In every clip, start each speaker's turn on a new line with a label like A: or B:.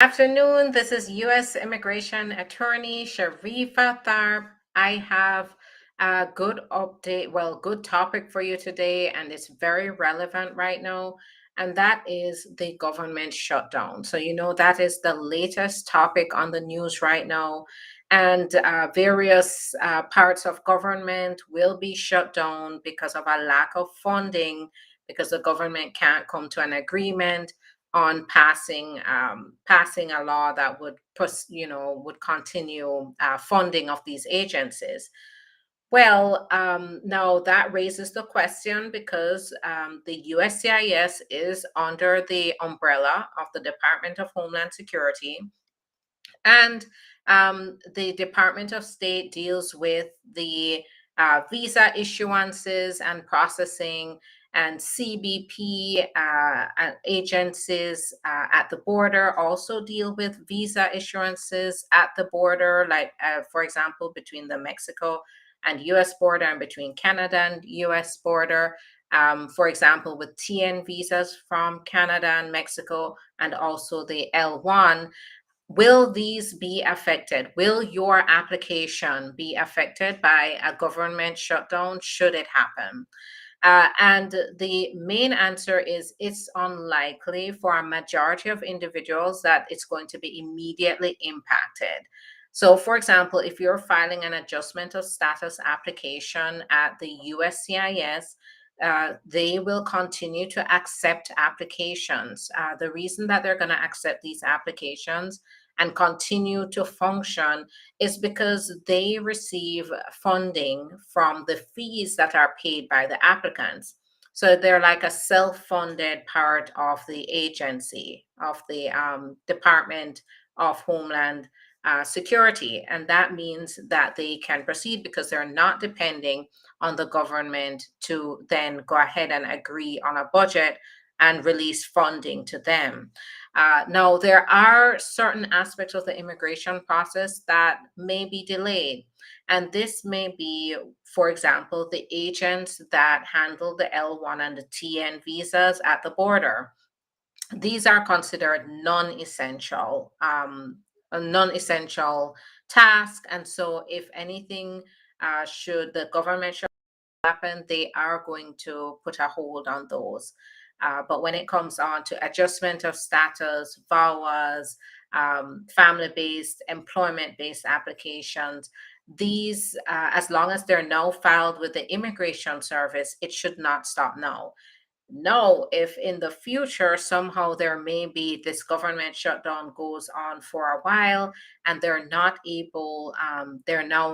A: Afternoon, this is U.S. Immigration Attorney Sharifa Tharpe. I have a good update, good topic for you today, and it's very relevant right now, and that is the government shutdown. So, that is the latest topic on the news right now, and various parts of government will be shut down because of a lack of funding, because the government can't come to an agreement on passing a law that would continue funding of these agencies. Well, now that raises the question because the USCIS is under the umbrella of the Department of Homeland Security, and the Department of State deals with the visa issuances and processing, and CBP agencies at the border also deal with visa issuances at the border, like, for example, between the Mexico and US border, and between Canada and US border. For example, with TN visas from Canada and Mexico, and also the L1. Will these be affected? Will your application be affected by a government shutdown should it happen? And the main answer is it's unlikely for a majority of individuals that it's going to be immediately impacted. So, for example, if you're filing an adjustment of status application at the USCIS, they will continue to accept applications. The reason that they're going to accept these applications and continue to function is because they receive funding from the fees that are paid by the applicants. So they're like a self-funded part of the agency, of the Department of Homeland Security. And that means that they can proceed because they're not depending on the government to then go ahead and agree on a budget and release funding to them. Now, there are certain aspects of the immigration process that may be delayed. And this may be, for example, the agents that handle the L1 and the TN visas at the border. These are considered a non-essential task. And so if anything, should the government happen, they are going to put a hold on those. But when it comes on to adjustment of status, VAWAs, family-based, employment-based applications, these, as long as they're now filed with the Immigration Service, it should not stop now. No, if in the future somehow there may be this government shutdown goes on for a while and they're now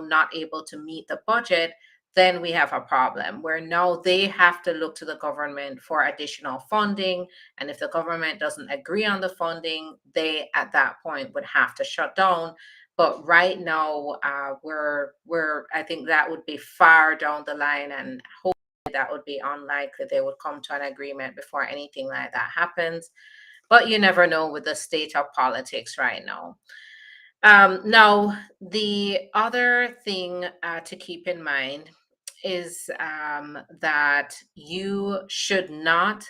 A: not able to meet the budget, then we have a problem where now they have to look to the government for additional funding. And if the government doesn't agree on the funding, they at that point would have to shut down. But right now, I think that would be far down the line, and that would be unlikely they would come to an agreement before anything like that happens. But you never know with the state of politics right now. Now, the other thing to keep in mind is that you should not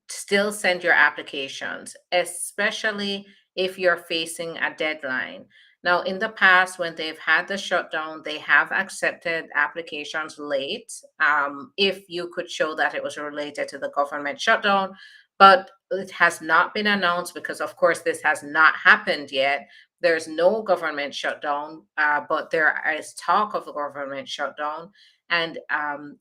A: still send your applications, especially if you're facing a deadline. Now, in the past, when they've had the shutdown, they have accepted applications late if you could show that it was related to the government shutdown. But it has not been announced because, of course, this has not happened yet. There's no government shutdown, but there is talk of a government shutdown. And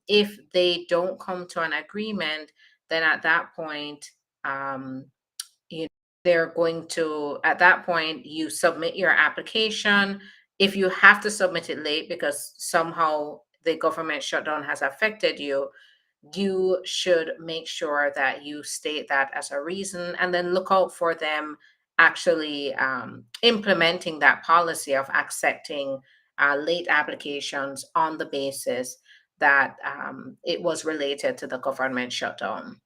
A: if they don't come to an agreement, then at that point, um, you know, at that point, you submit your application. If you have to submit it late because somehow the government shutdown has affected you, you should make sure that you state that as a reason and then look out for them actually implementing that policy of accepting late applications on the basis that it was related to the government shutdown.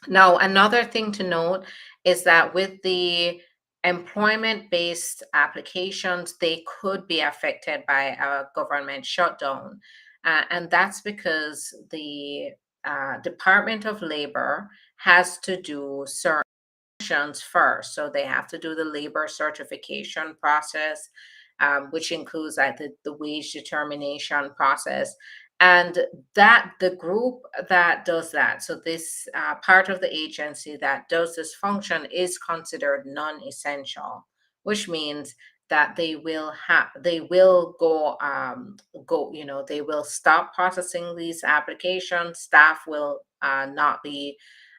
A: Now, another thing to note is that with the employment-based applications, they could be affected by a government shutdown. And that's because the Department of Labor has to do certain functions first. So they have to do the labor certification process, which includes like the wage determination process. And that the group that does that, so this part of the agency that does this function is considered non-essential, which means that they will they will stop processing these applications. Staff will not be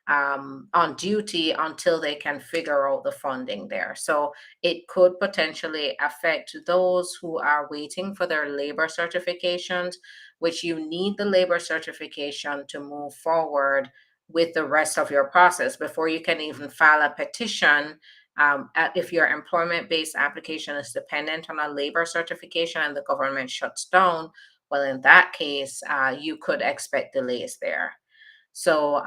A: on duty until they can figure out the funding there. So it could potentially affect those who are waiting for their labor certifications, which you need the labor certification to move forward with the rest of your process before you can even file a petition. If your employment-based application is dependent on a labor certification and the government shuts down, well, in that case, you could expect delays there. So,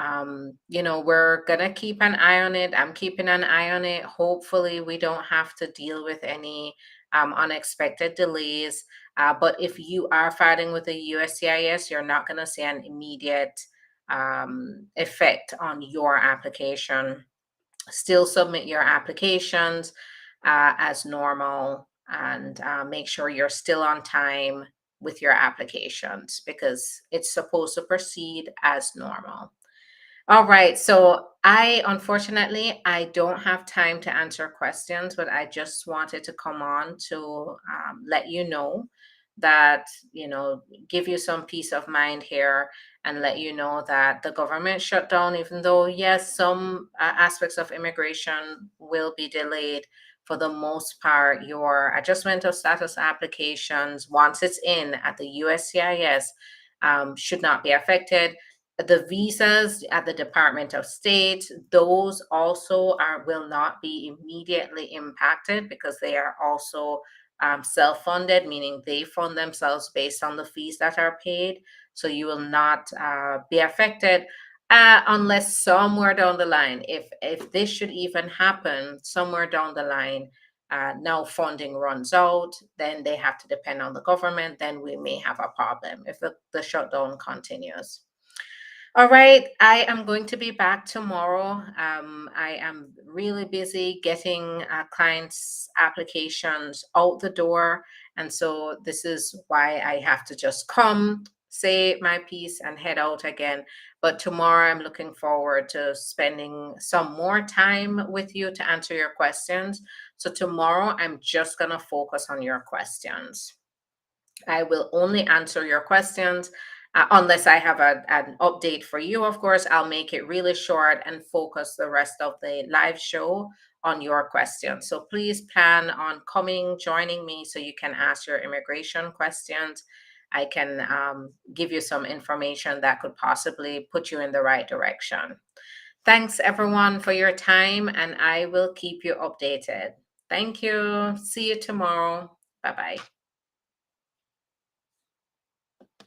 A: we're going to keep an eye on it. I'm keeping an eye on it. Hopefully, we don't have to deal with any unexpected delays. But if you are filing with the USCIS, you're not going to see an immediate effect on your application. Still submit your applications as normal, and make sure you're still on time with your applications because it's supposed to proceed as normal. All right. So unfortunately, I don't have time to answer questions, but I just wanted to come on to let you know that, give you some peace of mind here and let you know that the government shutdown, even though, yes, some aspects of immigration will be delayed, for the most part, your adjustment of status applications, once it's in at the USCIS, should not be affected. The visas at the Department of State, those also will not be immediately impacted because they are also self-funded, meaning they fund themselves based on the fees that are paid. So you will not be affected unless somewhere down the line, if this should even happen somewhere down the line, now funding runs out, then they have to depend on the government. Then we may have a problem if the shutdown continues. All right, I am going to be back tomorrow. I am really busy getting clients' applications out the door. And so this is why I have to just come, say my piece, and head out again. But tomorrow, I'm looking forward to spending some more time with you to answer your questions. So tomorrow, I'm just going to focus on your questions. I will only answer your questions unless I have an update for you. Of course, I'll make it really short and focus the rest of the live show on your questions. So please plan on joining me so you can ask your immigration questions. I can give you some information that could possibly put you in the right direction. Thanks, everyone, for your time, and I will keep you updated. Thank you. See you tomorrow. Bye-bye.